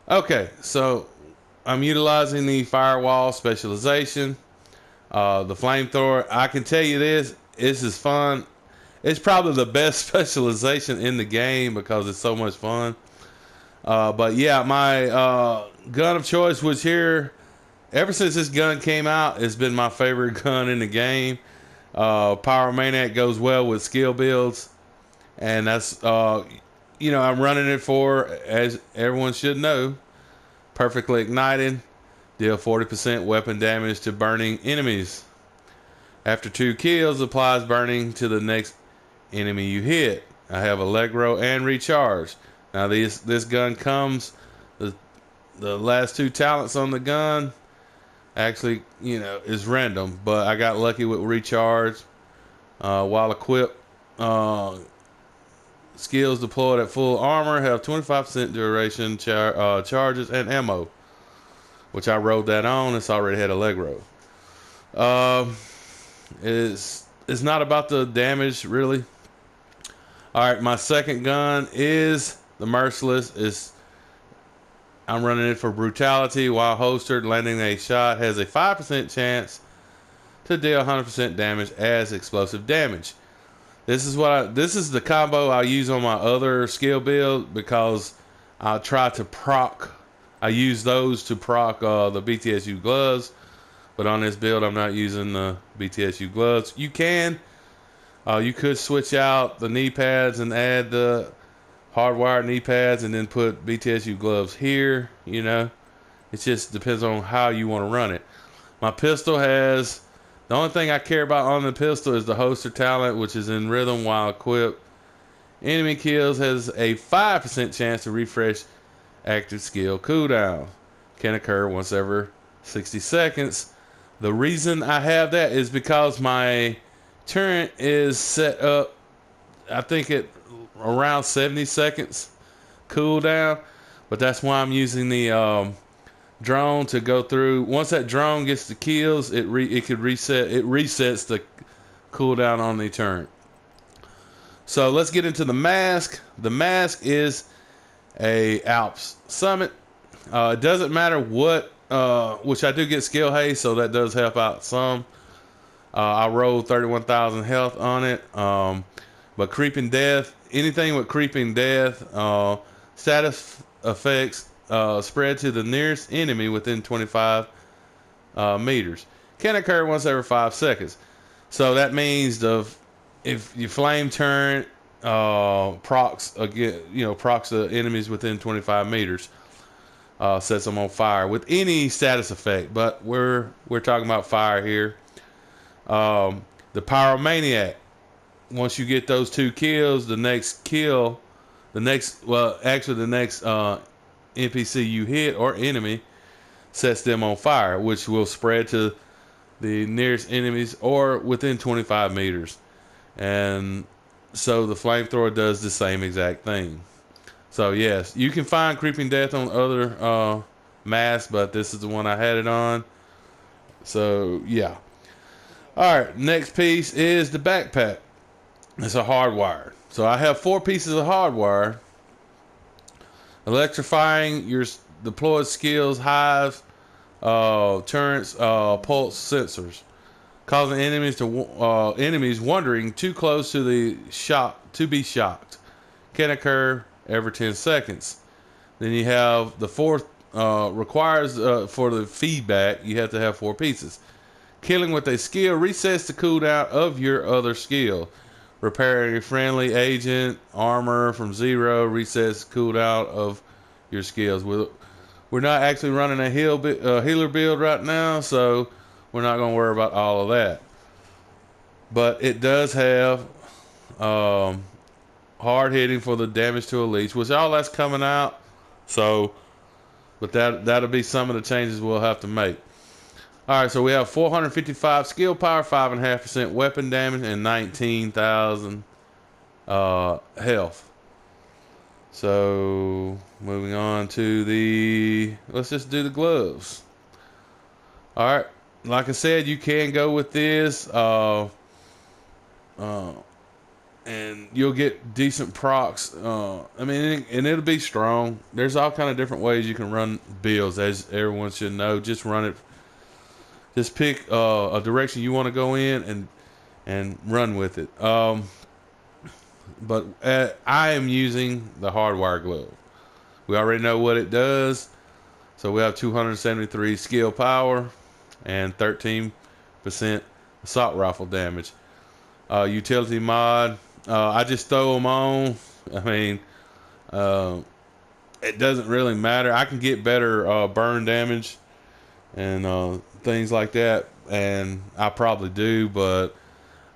Okay, so I'm utilizing the firewall specialization. The flamethrower. I can tell you this. This is fun. It's probably the best specialization in the game because it's so much fun. But yeah, my gun of choice was here. Ever since this gun came out, it's been my favorite gun in the game. Pyromaniac goes well with skill builds, and that's I'm running it for, as everyone should know, perfectly ignited. Deal 40% weapon damage to burning enemies. After 2 kills, applies burning to the next enemy you hit. I have Allegro and Recharge. Now this gun comes, the last 2 talents on the gun actually, is random, but I got lucky with Recharge. While equipped, skills deployed at full armor have 25% duration, charges, and ammo, which I rolled that on. It's already had Allegro. Um, it's not about the damage really. All right, my second gun is the Merciless. I'm running it for brutality. While holstered, landing a shot has a 5% chance to deal 100% damage as explosive damage. This is the combo I use on my other skill build because I try to proc. I use those to proc the BTSU gloves, but on this build I'm not using the BTSU gloves. You could switch out the knee pads and add the hardwired knee pads and then put BTSU gloves here. It just depends on how you want to run it. My pistol has, the only thing I care about on the pistol is the holster talent, which is in rhythm while equipped. Enemy kills has a 5% chance to refresh active skill cooldown. Can occur once every 60 seconds. The reason I have that is because my turret is set up, I think it around 70 seconds cooldown, but that's why I'm using the drone to go through. Once that drone gets the kills, it could reset. It resets the cooldown on the turret. So let's get into the mask. The mask is a Alps Summit. It doesn't matter what, which I do get skill haste, so that does help out some. I rolled 31,000 health on it. But creeping death, anything with creeping death, status effects spread to the nearest enemy within 25 meters. Can occur once every 5 seconds. So that means if your flame turret procs again, procs the enemies within 25 meters, sets them on fire with any status effect. But we're talking about fire here. The Pyromaniac. Once you get those 2 kills, the next NPC you hit or enemy sets them on fire, which will spread to the nearest enemies or within 25 meters. And so the flamethrower does the same exact thing. So yes, you can find creeping death on other masks, but this is the one I had it on. So yeah. All right, next piece is the backpack. It's a hardwire. So I have 4 pieces of hardwire. Electrifying your deployed skills, hive, turrets, pulse sensors, causing enemies wandering too close to the shock to be shocked. Can occur every 10 seconds. Then you have the fourth requires for the feedback. You have to have 4 pieces. Killing with a skill resets the cooldown of your other skill. Repairing a friendly agent armor from 0 resets cooldown of your skills. We're not actually running a healer build right now, so we're not going to worry about all of that. But it does have hard hitting for the damage to elites, which all that's coming out. So, but that'll be some of the changes we'll have to make. All right, so we have 455 skill power, 5.5% weapon damage, and 19,000 health. So moving on to let's just do the gloves. All right, like I said, you can go with this. and you'll get decent procs. I mean, and it'll be strong. There's all kind of different ways you can run builds, as everyone should know. Just run it. Just pick a direction you want to go in and run with it. But I am using the hardwire glove. We already know what it does. So we have 273 skill power and 13% assault rifle damage. Utility mod. I just throw them on. I mean, it doesn't really matter. I can get better burn damage and things like that, and I probably do, but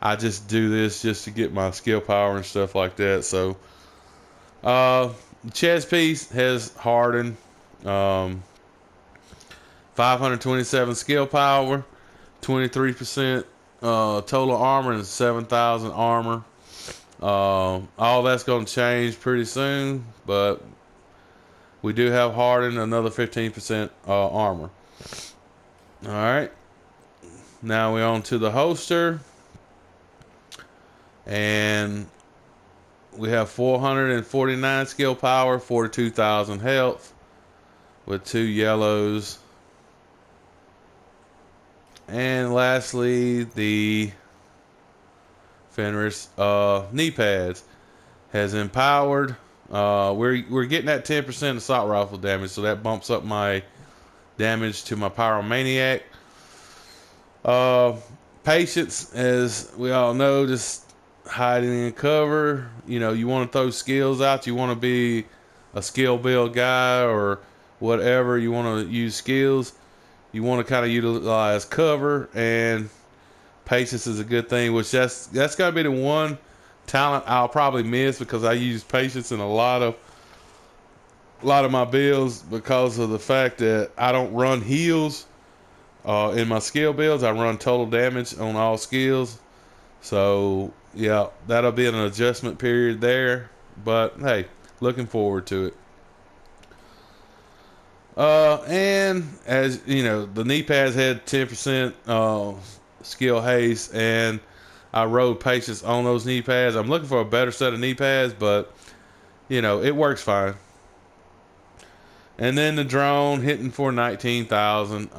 I just do this just to get my skill power and stuff like that. So, chest piece has hardened, 527 skill power, 23% total armor, and 7,000 armor. All that's going to change pretty soon, but we do have hardened, another 15% armor. All right. Now we're on to the holster. And we have 449 skill power, 42,000 health with 2 yellows. And lastly, the Fenris knee pads has empowered. We're getting that 10% assault rifle damage, so that bumps up my damage to my pyromaniac. Patience, as we all know, just hiding in cover. You know, you want to throw skills out. You want to be a skill build guy or whatever. You want to use skills. You want to kind of utilize cover, and patience is a good thing. Which that's got to be the one talent I'll probably miss, because I use patience in a lot of my builds because of the fact that I don't run heals in my skill builds. I run total damage on all skills. So yeah, that'll be an adjustment period there, but hey, looking forward to it. And as you know, the knee pads had 10% skill haste, and I rode patience on those knee pads. I'm looking for a better set of knee pads, but you know, it works fine. And then the drone hitting for 19,000.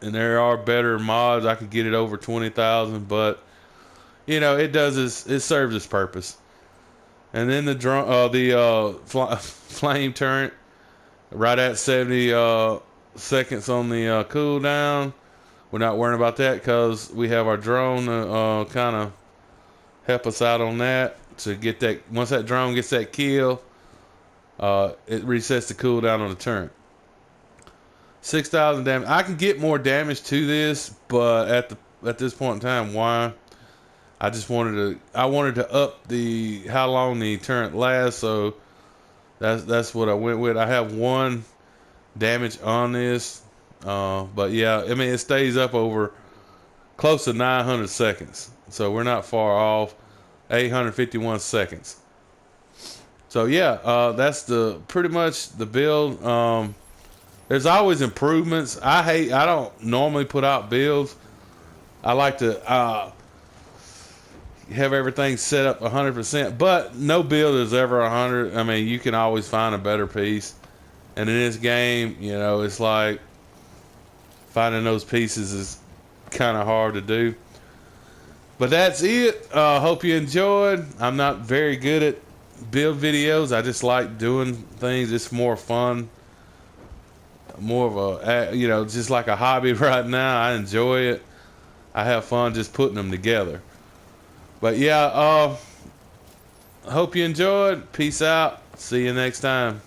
And there are better mods. I could get it over 20,000, but you know, it serves its purpose. And then the drone, flame turret, right at 70 seconds on the cooldown. We're not worrying about that because we have our drone kind of help us out on that to get that. Once that drone gets that kill, it resets the cooldown on the turret. 6,000 damage. I can get more damage to this, but at this point in time, why? I just wanted to up the how long the turret lasts, so that's what I went with. I have 1 damage on this, but yeah, I mean, it stays up over close to 900 seconds, so we're not far off. 851 seconds. So yeah, that's pretty much the build. There's always improvements. I don't normally put out builds. I like to have everything set up 100%, but no build is ever 100. I mean, you can always find a better piece. And in this game, you know, it's like finding those pieces is kind of hard to do. But that's it. Hope you enjoyed. I'm not very good at build videos. I just like doing things. It's more fun. More of a, you know, just like a hobby right now. I enjoy it. I have fun just putting them together. But yeah, hope you enjoyed. Peace out. See you next time.